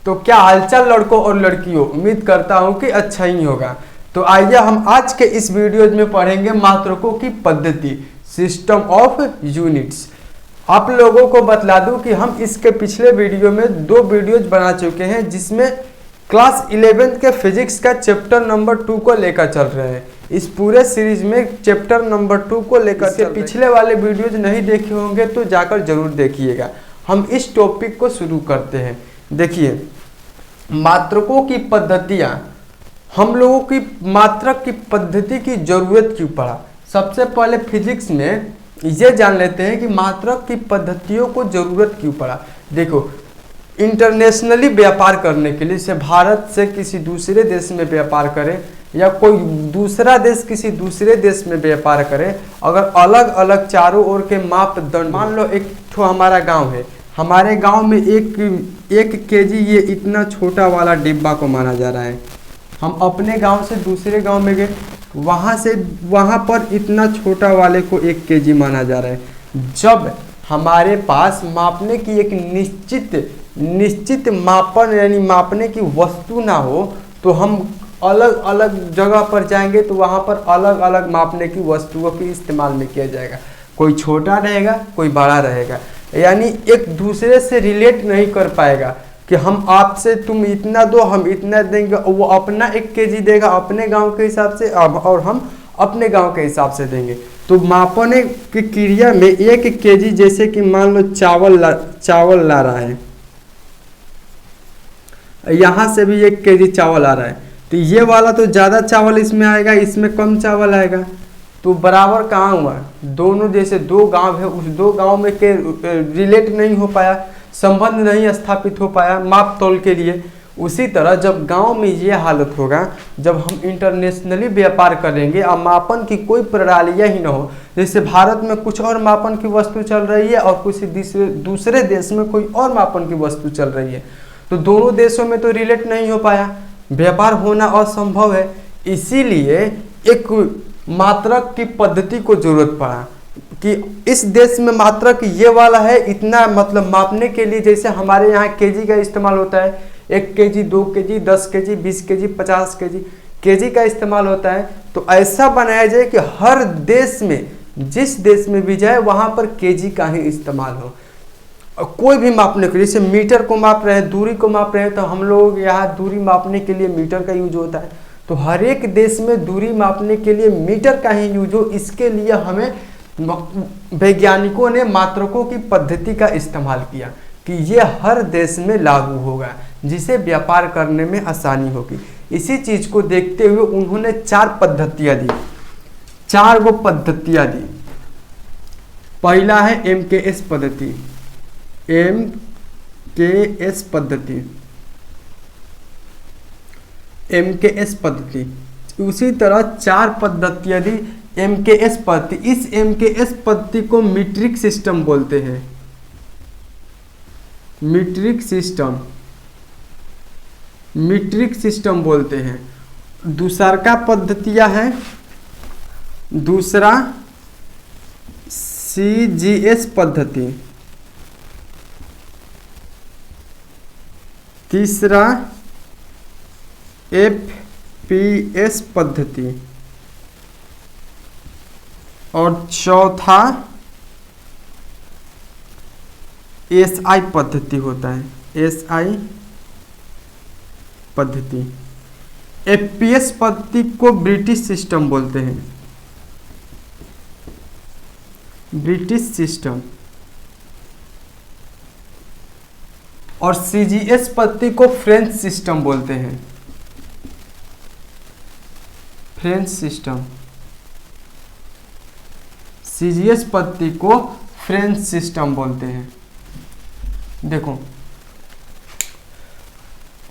तो क्या हालचाल लड़कों और लड़कियों, उम्मीद करता हूं कि अच्छा ही होगा। तो आइए हम आज के इस वीडियो में पढ़ेंगे मात्रकों की पद्धति, सिस्टम ऑफ यूनिट्स। आप लोगों को बतला दूं कि हम इसके पिछले वीडियो में 2 वीडियोज बना चुके हैं, जिसमें क्लास 11 के फिजिक्स का चैप्टर नंबर 2 को लेकर चल रहे हैं। इस पूरे सीरीज में चैप्टर नंबर 2 को लेकर से पिछले वाले वीडियोज नहीं देखे होंगे तो जाकर जरूर देखिएगा। हम इस टॉपिक को शुरू करते हैं। देखिए, मात्रकों की पद्धतियाँ, हम लोगों की मात्रक की पद्धति की जरूरत क्यों पड़ा। सबसे पहले फिजिक्स में ये जान लेते हैं कि मात्रक की पद्धतियों को जरूरत क्यों पड़ा। देखो, इंटरनेशनली व्यापार करने के लिए, जैसे भारत से किसी दूसरे देश में व्यापार करें या कोई दूसरा देश किसी दूसरे देश में व्यापार करे, अगर अलग अलग चारों ओर के मापदंड, मान लो एक ठो हमारा गांव है, हमारे गांव में एक केजी ये इतना छोटा वाला डिब्बा को माना जा रहा है। हम अपने गांव से दूसरे गांव में गए, वहाँ पर इतना छोटा वाले को 1 केजी माना जा रहा है। जब हमारे पास मापने की एक निश्चित मापन यानी मापने की वस्तु ना हो, तो हम अलग अलग जगह पर जाएंगे तो वहाँ पर अलग अलग मापने की वस्तुओं के इस्तेमाल में किया जाएगा। कोई छोटा रहेगा, कोई बड़ा रहेगा, यानी एक दूसरे से रिलेट नहीं कर पाएगा कि हम आपसे तुम इतना दो हम इतना देंगे। वो अपना 1 केजी देगा अपने गांव के हिसाब से और हम अपने गांव के हिसाब से देंगे। तो मापने की क्रिया में 1 केजी, जैसे कि मान लो चावल ला रहा है, यहाँ से भी 1 केजी चावल आ रहा है, तो ये वाला तो ज़्यादा चावल इसमें आएगा, इसमें कम चावल आएगा। तो बराबर कहाँ हुआ, दोनों जैसे 2 गांव है, उस 2 गांव में के रिलेट नहीं हो पाया, संबंध नहीं स्थापित हो पाया माप तोल के लिए। उसी तरह जब गांव में ये हालत होगा, जब हम इंटरनेशनली व्यापार करेंगे और मापन की कोई प्रणालियाँ ही ना हो, जैसे भारत में कुछ और मापन की वस्तु चल रही है और किसी दूसरे देश में कोई और मापन की वस्तु चल रही है, तो दोनों देशों में तो रिलेट नहीं हो पाया, व्यापार होना असंभव है। इसीलिए एक मात्रक की पद्धति को जरूरत पड़ा कि इस देश में मात्रक ये वाला है, इतना मतलब मापने के लिए। जैसे हमारे यहाँ केजी का इस्तेमाल होता है, 1 KG 2 KG 10 KG 20 KG 50 KG का इस्तेमाल होता है। तो ऐसा बनाया जाए कि हर देश में, जिस देश में भी जाए वहाँ पर केजी का ही इस्तेमाल हो। कोई भी मापने के लिए, जैसे मीटर को माप रहे हैं, दूरी को माप रहे हैं, तो हम लोग यहाँ दूरी मापने के लिए मीटर का यूज होता है। तो हर एक देश में दूरी मापने के लिए मीटर का ही यूज हो, इसके लिए हमें वैज्ञानिकों ने मात्रकों की पद्धति का इस्तेमाल किया कि ये हर देश में लागू होगा, जिसे व्यापार करने में आसानी होगी। इसी चीज़ को देखते हुए उन्होंने 4 पद्धतियाँ दी, 4 गो पद्धतियाँ दी। पहला है MKS पद्धति, MKS पद्धति, MKS पद्धति। उसी तरह 4 पद्धतियाँ दी MKS पद्धति। इस MKS पद्धति को मीट्रिक सिस्टम बोलते हैं, मीट्रिक सिस्टम बोलते हैं। दूसरा का पद्धतियाँ है, दूसरा CGS पद्धति, तीसरा FPS पद्धति और चौथा SI पद्धति होता है, SI पद्धति। FPS पद्धति को ब्रिटिश सिस्टम बोलते हैं, ब्रिटिश सिस्टम। और CGS पद्धति को फ्रेंच सिस्टम बोलते हैं, फ्रेंच सिस्टम। CGS पद्धति को फ्रेंच सिस्टम बोलते हैं। देखो,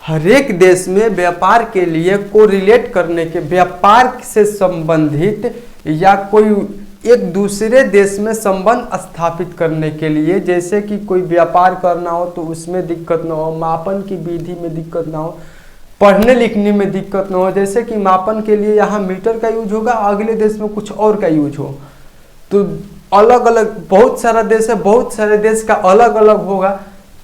हर एक देश में व्यापार के लिए को रिलेट करने के, व्यापार से संबंधित या कोई एक दूसरे देश में संबंध स्थापित करने के लिए, जैसे कि कोई व्यापार करना हो तो उसमें दिक्कत ना हो, मापन की विधि में दिक्कत ना हो, पढ़ने लिखने में दिक्कत ना हो। जैसे कि मापन के लिए यहाँ मीटर का यूज होगा, अगले देश में कुछ और का यूज हो, तो अलग अलग बहुत सारा देश है, बहुत सारे देश का अलग अलग होगा।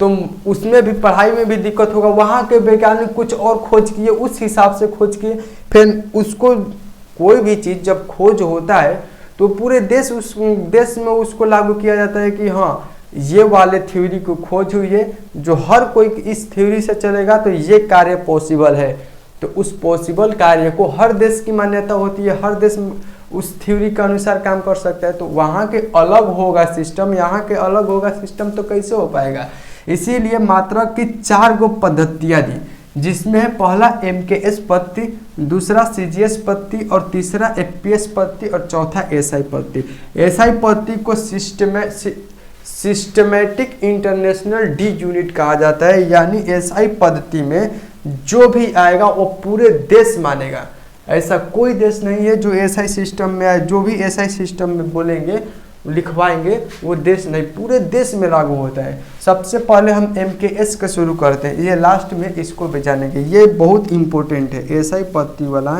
तो उसमें भी पढ़ाई में भी दिक्कत होगा। वहाँ के वैज्ञानिक कुछ और खोज किए, उस हिसाब से खोज किए, फिर उसको कोई भी चीज़ जब खोज होता है तो पूरे उस देश में उसको लागू किया जाता है कि हाँ ये वाले थ्योरी को खोज हुई है, जो हर कोई इस थ्योरी से चलेगा तो ये कार्य पॉसिबल है। तो उस पॉसिबल कार्य को हर देश की मान्यता होती है, हर देश उस थ्योरी के अनुसार काम कर सकता है। तो वहाँ के अलग होगा सिस्टम, यहाँ के अलग होगा सिस्टम, तो कैसे हो पाएगा। इसीलिए मात्रक की 4 गो पद्धतियाँ दी, जिसमें पहला MKS पद्धति, दूसरा CGS पद्धति और तीसरा FPS पद्धति और चौथा SI पद्धति। SI पद्धति को सिस्टमेटिक इंटरनेशनल डी यूनिट कहा जाता है, यानी SI पद्धति में जो भी आएगा वो पूरे देश मानेगा। ऐसा कोई देश नहीं है जो SI सिस्टम में आए, जो भी SI सिस्टम में बोलेंगे लिखवाएंगे वो देश नहीं, पूरे देश में लागू होता है। सबसे पहले हम MKS का शुरू करते हैं, ये लास्ट में इसको भी जानेंगे, ये बहुत इम्पोर्टेंट है। SI पद्धति वाला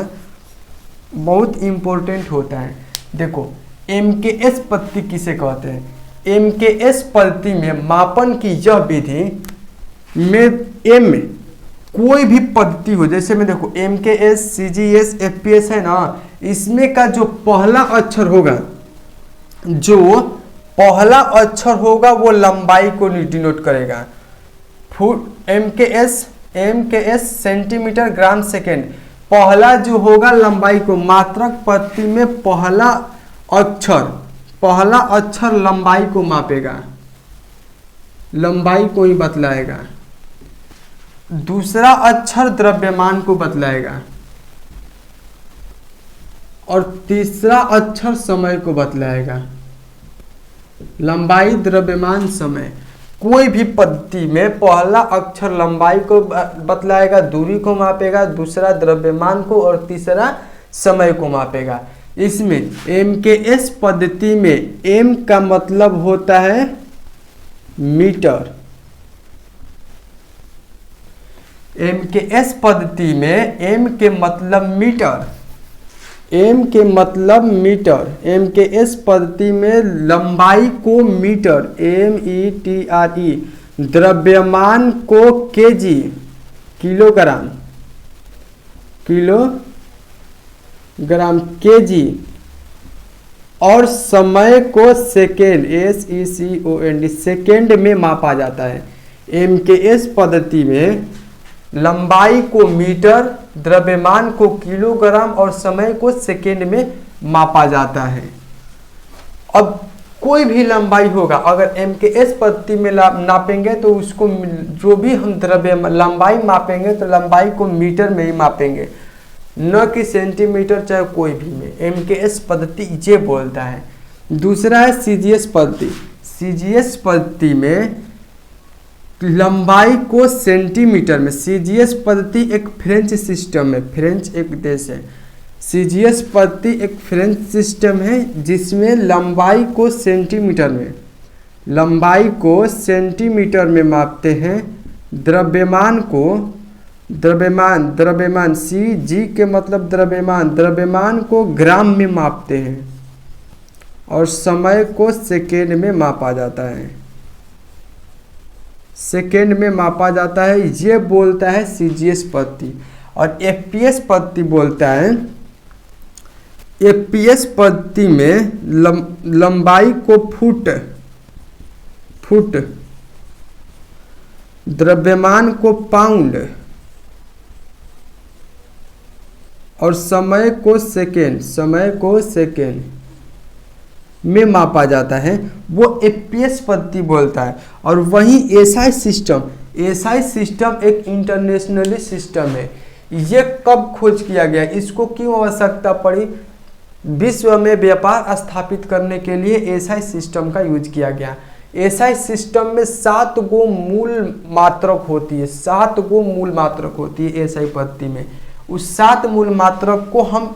बहुत इम्पोर्टेंट होता है। देखो MKS पद्धति किसे कहते हैं। MKS पद्धति में मापन की यह विधि में कोई भी पद्धति हो, जैसे में देखो MKS, CGS, FPS है ना, इसमें का जो पहला अक्षर होगा वो लंबाई को डिनोट करेगा। MKS सेंटीमीटर ग्राम सेकेंड, पहला जो होगा लंबाई को, मात्रक पद्धति में पहला अक्षर लंबाई को मापेगा, लंबाई को ही बतलाएगा। दूसरा अक्षर द्रव्यमान को बतलाएगा और तीसरा अक्षर समय को बतलाएगा। लंबाई, द्रव्यमान, समय। कोई भी पद्धति में पहला अक्षर लंबाई को बतलाएगा, दूरी को मापेगा, दूसरा द्रव्यमान को और तीसरा समय को मापेगा। इसमें MKS पद्धति में M का मतलब होता है मीटर। MKS पद्धति में M के मतलब मीटर, M के मतलब मीटर। MKS पद्धति में लंबाई को मीटर, METRE, द्रव्यमान को kg, किलोग्राम kg, और समय को सेकेंड, SECOND, सेकेंड में मापा जाता है। MKS पद्धति में लंबाई को मीटर, द्रव्यमान को किलोग्राम और समय को सेकेंड में मापा जाता है। अब कोई भी लंबाई होगा, अगर MKS पद्धति में नापेंगे तो उसको जो भी हम लंबाई मापेंगे तो लंबाई को मीटर में ही मापेंगे, न कि सेंटीमीटर, चाहे कोई भी में। MKS पद्धति ये बोलता है। दूसरा है CGS पद्धति। CGS पद्धति में लंबाई को सेंटीमीटर में, CGS पद्धति एक फ्रेंच सिस्टम है, फ्रेंच एक देश है। CGS पद्धति एक फ्रेंच सिस्टम है जिसमें लंबाई को सेंटीमीटर में मापते हैं। द्रव्यमान CG के मतलब द्रव्यमान को ग्राम में मापते हैं और समय को सेकेंड में मापा जाता है, ये बोलता है CGS पद्धति। और FPS पद्धति बोलता है, FPS पद्धति में लंबाई को फुट, द्रव्यमान को पाउंड और समय को सेकेंड में मापा जाता है, वो FPS पद्धति बोलता है। और वहीं SI सिस्टम एक इंटरनेशनली सिस्टम है। ये कब खोज किया गया, इसको क्यों आवश्यकता पड़ी, विश्व में व्यापार स्थापित करने के लिए SI सिस्टम का यूज किया गया। SI सिस्टम में 7 गो मूल मात्रक होती है, 7 गो मूल मात्रक होती है SI पद्धति में। उस 7 मूल मात्रक को हम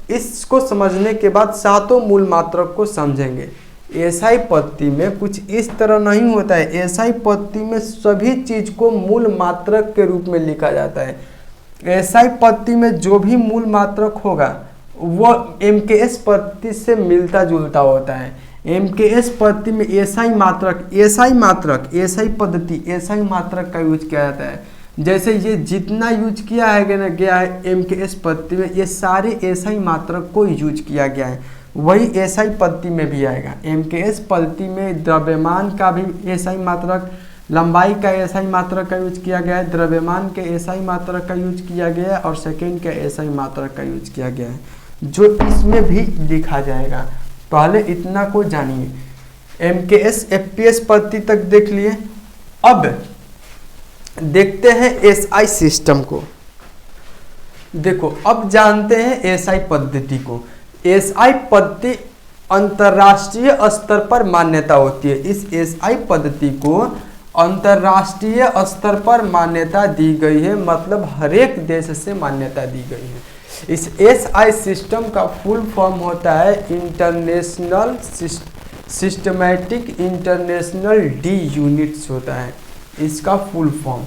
इसको समझने के बाद 7 मूल मात्रक को समझेंगे। SI पद्धति में कुछ इस तरह नहीं होता है। SI पद्धति में सभी चीज को मूल मात्रक के रूप में लिखा जाता है। SI पद्धति में जो भी मूल मात्रक होगा वो MKS पद्धति से मिलता जुलता होता है। MKS पद्धति में एसआई मात्रक, एसआई पद्धति, एसआई मात्रक का यूज किया जाता है। जैसे ये जितना यूज किया है गया है MKS पद्धति में, ये सारे एसआई मात्रक को यूज किया गया है, वही एसआई पद्धति में भी आएगा। MKS पद्धति में द्रव्यमान का भी एसआई मात्रक, लंबाई का एसआई मात्रक का यूज किया गया है, द्रव्यमान के एसआई मात्रक का यूज किया गया है और सेकेंड के एसआई मात्रक का यूज किया गया है, जो इसमें भी लिखा जाएगा। पहले इतना को जानिए। MKS FPS पद्धति तक देख लिए। अब देखते हैं एसआई सिस्टम को। देखो अब जानते हैं एसआई पद्धति को। एसआई पद्धति अंतर्राष्ट्रीय स्तर पर मान्यता होती है। इस एसआई पद्धति को अंतर्राष्ट्रीय स्तर पर मान्यता दी गई है, मतलब हर एक देश से मान्यता दी गई है। इस एसआई सिस्टम का फुल फॉर्म होता है international systematic international D units होता है इसका फुल फॉर्म।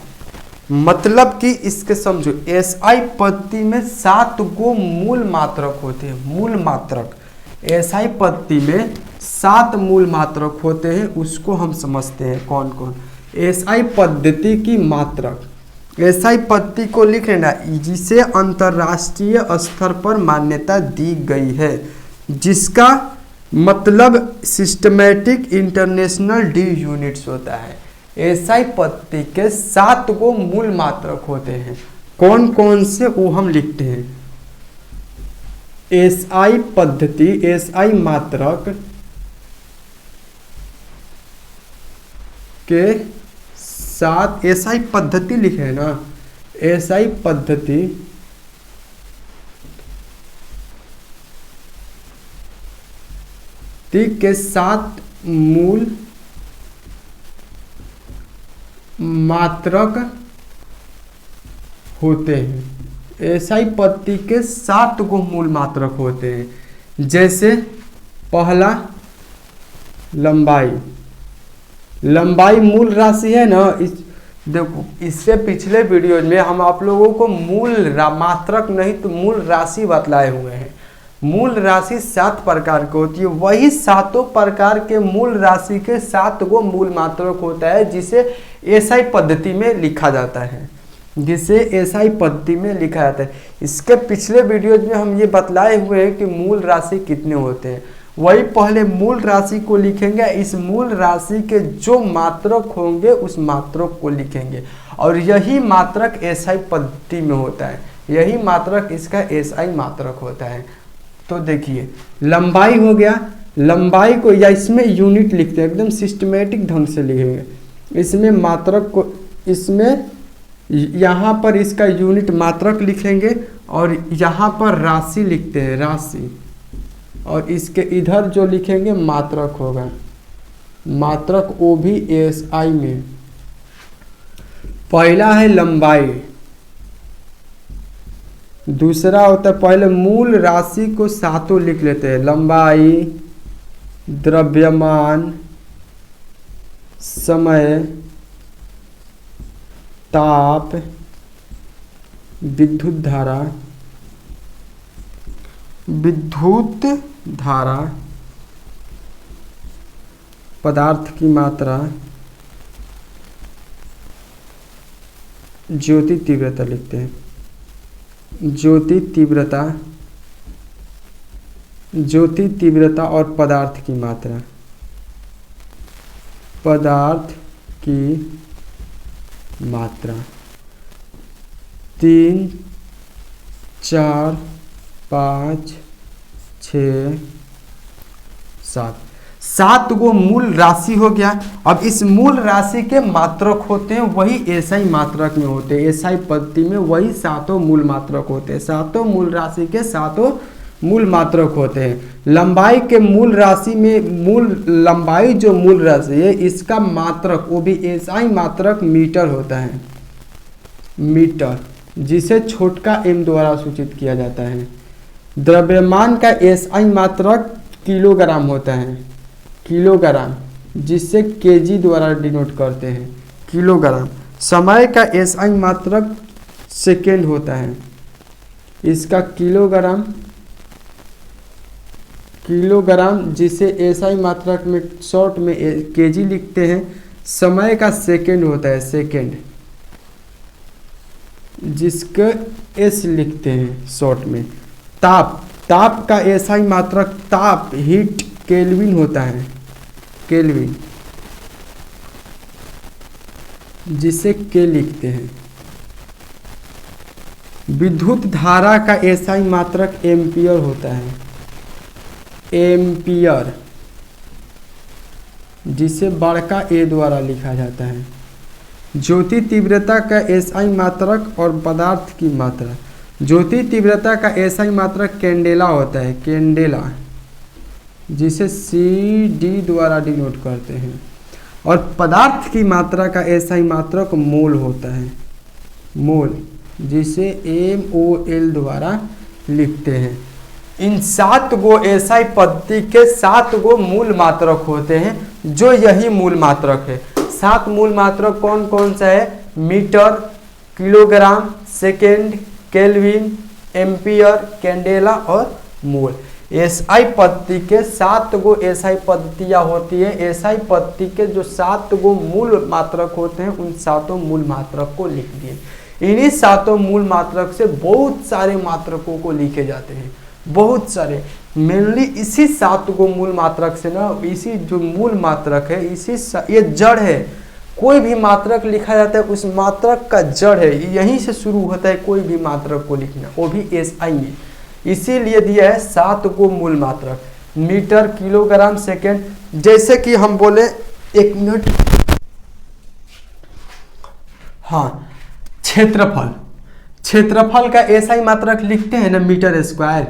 मतलब कि इसके समझो, एसआई पद्धति में 7 गो मूल मात्रक होते हैं। मूल मात्रक, एसआई पद्धति में 7 मूल मात्रक होते हैं, उसको हम समझते हैं कौन कौन। एसआई पद्धति की मात्रक, एसआई पद्धति को लिख लेना, जिसे अंतर्राष्ट्रीय स्तर पर मान्यता दी गई है, जिसका मतलब सिस्टमैटिक इंटरनेशनल डी यूनिट्स होता है। एसआई पद्धति के 7 गो मूल मात्रक होते हैं। कौन कौन से वो हम लिखते हैं। एसआई पद्धति, एसआई मात्रक के 7, एसआई पद्धति लिखे है ना, एसआई पद्धति के 7 मूल मात्रक होते हैं। एसआई पद्धति के 7 गो मूल मात्रक होते हैं। जैसे पहला लंबाई, लंबाई मूल राशि है ना। देखो इससे पिछले वीडियो में हम आप लोगों को मूल मात्रक नहीं तो मूल राशि बतलाए हुए हैं। मूल राशि 7 प्रकार की होती है, वही 7 प्रकार के मूल राशि के 7 गो मूल मात्रक होता है, जिसे एसआई पद्धति में लिखा जाता है, जिसे एसआई पद्धति में लिखा जाता है। इसके पिछले वीडियोज में हम ये बतलाए हुए हैं कि मूल राशि कितने होते हैं। वही पहले मूल राशि को लिखेंगे, इस मूल राशि के जो मात्रक होंगे उस मात्रक को लिखेंगे, और यही मात्रक एसआई पद्धति में होता है, यही मात्रक इसका एसआई मात्रक होता है। तो देखिए लंबाई हो गया, लंबाई को या इसमें यूनिट लिखते हैं, एकदम सिस्टमेटिक ढंग से लिखेंगे। इसमें मात्रक को, इसमें यहाँ पर इसका यूनिट मात्रक लिखेंगे और यहाँ पर राशि लिखते हैं, राशि, और इसके इधर जो लिखेंगे मात्रक होगा, मात्रक वो भी एसआई में। पहला है लंबाई, दूसरा होता है, पहले मूल राशि को 7 लिख लेते हैं। लंबाई, द्रव्यमान, समय, ताप, विद्युत धारा, पदार्थ की मात्रा, ज्योति तीव्रता लिखते हैं। ज्योति तीव्रता और पदार्थ की मात्रा, पदार्थ की मात्रा। 3, 4, 5, 6, 7 गो मूल राशि हो गया। अब इस मूल राशि के मात्रक होते हैं, वही एसआई मात्रक में होते हैं। एसआई पद्धति में वही 7 मूल मात्रक होते हैं। 7 मूल राशि के 7 मूल मात्रक होते हैं। लंबाई के मूल राशि में, लंबाई जो मूल राशि है, इसका मात्रक वो भी एसआई मात्रक मीटर होता है, मीटर, जिसे छोटका m द्वारा सूचित किया जाता है। द्रव्यमान का एसआई मात्रक किलोग्राम होता है, किलोग्राम, जिसे केजी द्वारा डिनोट करते हैं, किलोग्राम। समय का एसआई मात्रक सेकेंड होता है, इसका किलोग्राम किलोग्राम, जिसे एसआई मात्रक में शॉर्ट में केजी लिखते हैं। समय का सेकंड होता है, सेकंड, जिसका एस लिखते हैं शॉर्ट में। ताप, ताप का एसआई मात्रक, ताप हीट केल्विन होता है, केल्विन, जिसे के लिखते हैं। विद्युत धारा का एसआई मात्रक एम्पियर होता है, एम्पियर, जिसे बड़का ए द्वारा लिखा जाता है। ज्योति तीव्रता का एसआई मात्रक और पदार्थ की मात्रा। ज्योति तीव्रता का एसआई मात्रक कैंडेला होता है, कैंडेला, जिसे सी.डी. द्वारा डिनोट करते हैं। और पदार्थ की मात्रा का एसआई मात्रक मोल होता है, मोल, जिसे MOL द्वारा लिखते हैं। इन 7 गो एसआई पद्धति के 7 गो मूल मात्रक होते हैं, जो यही मूल मात्रक है। 7 मूल मात्रक कौन कौन सा है? Metre, kilogram, second, kelvin, ampere, candela और मोल। एसआई पद्धति के 7 गो एसआई पद्धतियाँ होती है। एसआई पद्धति के जो 7 गो मूल मात्रक होते हैं, उन 7 मूल मात्रक को लिख दिए। इन्हीं 7 मूल मात्रक से बहुत सारे मात्रकों को लिखे जाते हैं, बहुत सारे। मेनली इसी 7 गो मूल मात्रक से ना, इसी जो मूल मात्रक है, ये जड़ है। कोई भी मात्रक लिखा जाता है, उस मात्रक का जड़ है, यहीं से शुरू होता है कोई भी मात्रक को लिखना, वो भी एसआई में। इसीलिए दिया है 7 गो मूल मात्रक, मीटर, किलोग्राम, सेकेंड। जैसे कि हम बोले, 1 मिनट, हाँ, क्षेत्रफल, क्षेत्रफल का एसआई मात्रक लिखते हैं ना, मीटर स्क्वायर,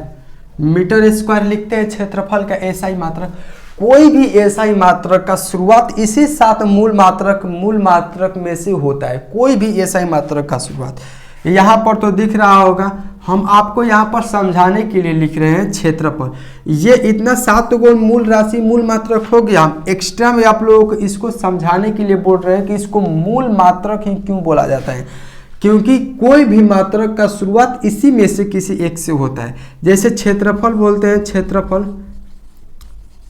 मीटर स्क्वायर लिखते हैं क्षेत्रफल का एसआई मात्रक। कोई भी एसआई मात्रक का शुरुआत इसी 7 मूल मात्रक में से होता है। कोई भी एसआई मात्रक का शुरुआत यहाँ पर तो दिख रहा होगा, हम आपको यहाँ पर समझाने के लिए लिख रहे हैं क्षेत्रफल। ये इतना 7 गो मूल राशि, मूल मात्रक हो गया। हम एक्स्ट्रा में आप लोगों को इसको समझाने के लिए बोल रहे हैं कि इसको मूल मात्रक ही क्यों बोला जाता है, क्योंकि कोई भी मात्रक का शुरुआत इसी में से किसी एक से होता है। जैसे क्षेत्रफल बोलते हैं, क्षेत्रफल,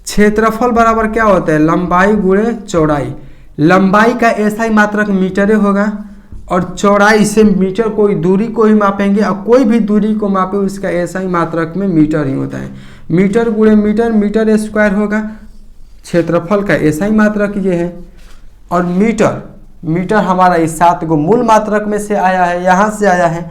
क्षेत्रफल बराबर क्या होता है? लंबाई गुणे चौड़ाई। लंबाई का एसआई मात्रक मीटर होगा, और चौड़ाई से मीटर, कोई दूरी को ही मापेंगे, और कोई भी दूरी को मापे उसका एसआई मात्रक में मीटर ही होता है। मीटर गुणे मीटर, मीटर स्क्वायर होगा। क्षेत्रफल का एसआई मात्रक ये है। और मीटर, मीटर हमारा इस 7 गो मूल मात्रक में से आया है, यहाँ से आया है।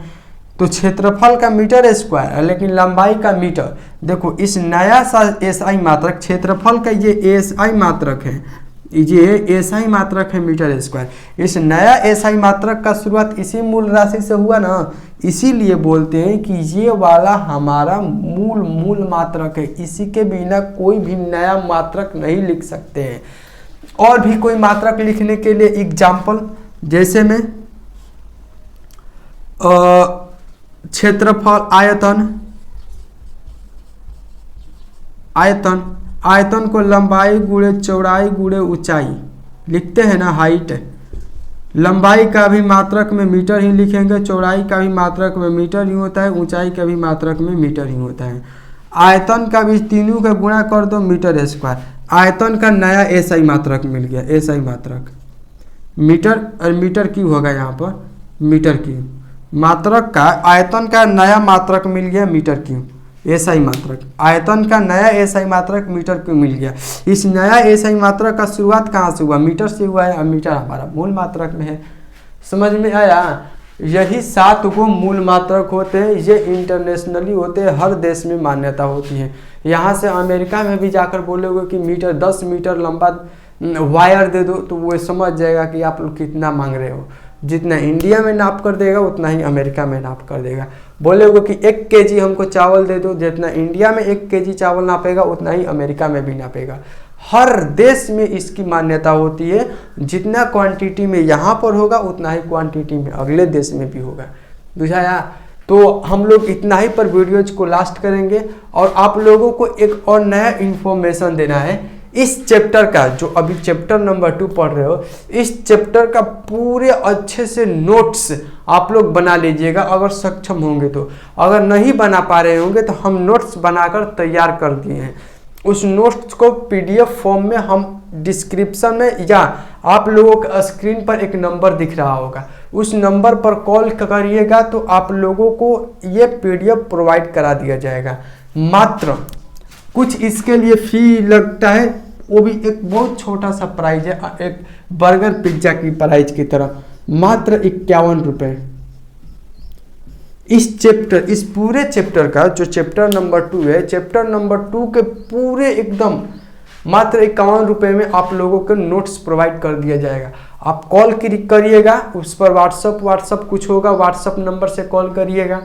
तो क्षेत्रफल का मीटर स्क्वायर है, लेकिन लंबाई का मीटर। देखो इस नया सा एसआई मात्रक, क्षेत्रफल का ये एसआई मात्रक है, ये एसआई मात्रक है मीटर स्क्वायर। इस नया एसआई मात्रक का शुरुआत इसी मूल राशि से हुआ ना, इसीलिए बोलते हैं कि ये वाला हमारा मूल मात्रक है। इसी के बिना कोई भी नया मात्रक नहीं लिख सकते हैं। और भी कोई मात्रक लिखने के लिए एग्जाम्पल, जैसे में क्षेत्रफल, आयतन, आयतन, आयतन को लंबाई गुणे चौड़ाई गुणे ऊंचाई लिखते हैं ना, हाइट। लंबाई का भी मात्रक में मीटर ही लिखेंगे, चौड़ाई का भी मात्रक में मीटर ही होता है, ऊंचाई का भी मात्रक में मीटर ही होता है। आयतन का भी तीनों का गुणा कर दो, मीटर स्क्वायर। आयतन का नया एसआई मात्रक मिल गया, एसआई मात्रक मीटर, और मीटर क्यों होगा यहाँ पर, मीटर क्यों। मात्रक का आयतन का नया मात्रक मिल गया, मीटर क्यों, एसआई मात्रक। आयतन का नया एसआई मात्रक मीटर क्यों मिल गया। इस नया एसआई मात्रक का शुरुआत कहाँ से हुआ, मीटर से हुआ है, और मीटर हमारा मूल मात्रक में है। समझ में आया। यही 7 गो मूल मात्रक होते हैं, ये इंटरनेशनली होते हैं, हर देश में मान्यता होती है। यहाँ से अमेरिका में भी जाकर बोलोगे कि मीटर 10 मीटर लंबा वायर दे दो, तो वो समझ जाएगा कि आप लोग कितना मांग रहे हो। जितना इंडिया में नाप कर देगा उतना ही अमेरिका में नाप कर देगा। बोलोगे कि 1 केजी हमको चावल दे दो, जितना इंडिया में 1 केजी चावल नापेगा उतना ही अमेरिका में भी नापेगा। हर देश में इसकी मान्यता होती है, जितना क्वांटिटी में यहाँ पर होगा उतना ही क्वांटिटी में अगले देश में भी होगा। बुझाया। तो हम लोग इतना ही पर वीडियोज को लास्ट करेंगे, और आप लोगों को एक और नया इन्फॉर्मेशन देना है। इस चैप्टर का, जो अभी चैप्टर नंबर 2 पढ़ रहे हो, इस चैप्टर का पूरे अच्छे से नोट्स आप लोग बना लीजिएगा, अगर सक्षम होंगे तो। अगर नहीं बना पा रहे होंगे तो हम नोट्स बनाकर तैयार कर दिए हैं। उस नोट्स को PDF फॉर्म में हम डिस्क्रिप्शन में या आप लोगों के स्क्रीन पर एक नंबर दिख रहा होगा, उस नंबर पर कॉल करिएगा तो आप लोगों को ये PDF प्रोवाइड करा दिया जाएगा। मात्र कुछ इसके लिए फी लगता है, वो भी एक बहुत छोटा सा प्राइस है, एक बर्गर पिज्जा की प्राइस की तरह, मात्र 51 रुपये। इस पूरे चैप्टर का जो चैप्टर नंबर 2 है, चैप्टर नंबर 2 के पूरे एकदम मात्र 51 रुपये में आप लोगों को नोट्स प्रोवाइड कर दिया जाएगा। आप कॉल करिएगा, उस पर व्हाट्सअप कुछ होगा, व्हाट्सअप नंबर से कॉल करिएगा,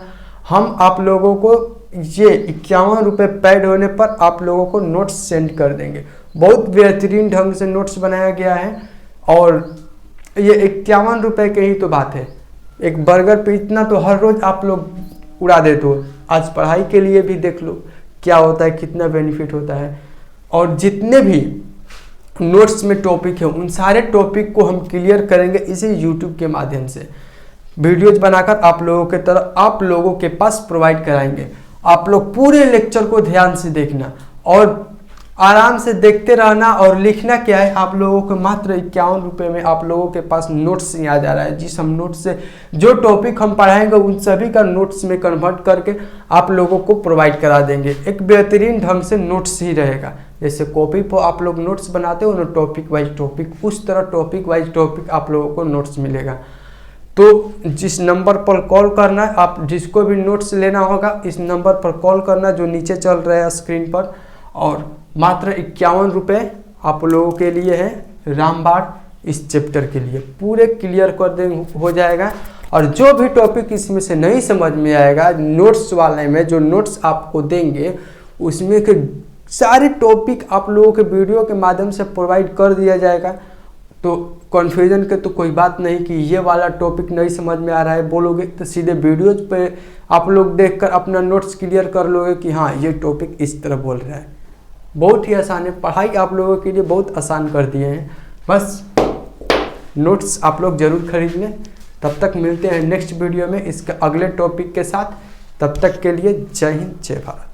हम आप लोगों को ये 51 रुपये पेड होने पर आप लोगों को नोट्स सेंड कर देंगे। बहुत बेहतरीन ढंग से नोट्स बनाया गया है और ये 51 रुपये के ही तो बात है। एक बर्गर पे इतना तो हर रोज आप लोग उड़ा देते हो, आज पढ़ाई के लिए भी देख लो क्या होता है, कितना बेनिफिट होता है। और जितने भी नोट्स में टॉपिक है उन सारे टॉपिक को हम क्लियर करेंगे इसी यूट्यूब के माध्यम से, वीडियोज बनाकर आप लोगों के तरफ आप लोगों के पास प्रोवाइड कराएंगे। आप लोग पूरे लेक्चर को ध्यान से देखना और आराम से देखते रहना और लिखना क्या है, आप लोगों को मात्र 51 रुपये में आप लोगों के पास नोट्स आ जा रहा है। जिस हम नोट्स से जो टॉपिक हम पढ़ाएंगे उन सभी का नोट्स में कन्वर्ट करके आप लोगों को प्रोवाइड करा देंगे। एक बेहतरीन ढंग से नोट्स ही रहेगा, जैसे कॉपी पर आप लोग नोट्स बनाते हो ना टॉपिक वाइज टॉपिक, उस तरह टॉपिक वाइज टॉपिक आप लोगों को नोट्स मिलेगा। तो जिस नंबर पर कॉल करना है, आप जिसको भी नोट्स लेना होगा इस नंबर पर कॉल करना जो नीचे चल रहा है स्क्रीन पर, और मात्र 51 रुपये आप लोगों के लिए है रामबाण इस चैप्टर के लिए पूरे क्लियर कर दे हो जाएगा। और जो भी टॉपिक इसमें से नहीं समझ में आएगा, नोट्स वाले में जो नोट्स आपको देंगे उसमें के सारे टॉपिक आप लोगों के वीडियो के माध्यम से प्रोवाइड कर दिया जाएगा। तो कन्फ्यूजन के तो कोई बात नहीं कि ये वाला टॉपिक नहीं समझ में आ रहा है बोलोगे तो सीधे वीडियोज पे आप लोग देखकर अपना नोट्स क्लियर कर लोगे कि हाँ ये टॉपिक इस तरह बोल रहा है। बहुत ही आसान है, पढ़ाई आप लोगों के लिए बहुत आसान कर दिए हैं। बस नोट्स आप लोग ज़रूर खरीद लें। तब तक मिलते हैं नेक्स्ट वीडियो में इसके अगले टॉपिक के साथ। तब तक के लिए जय हिंद जय भारत।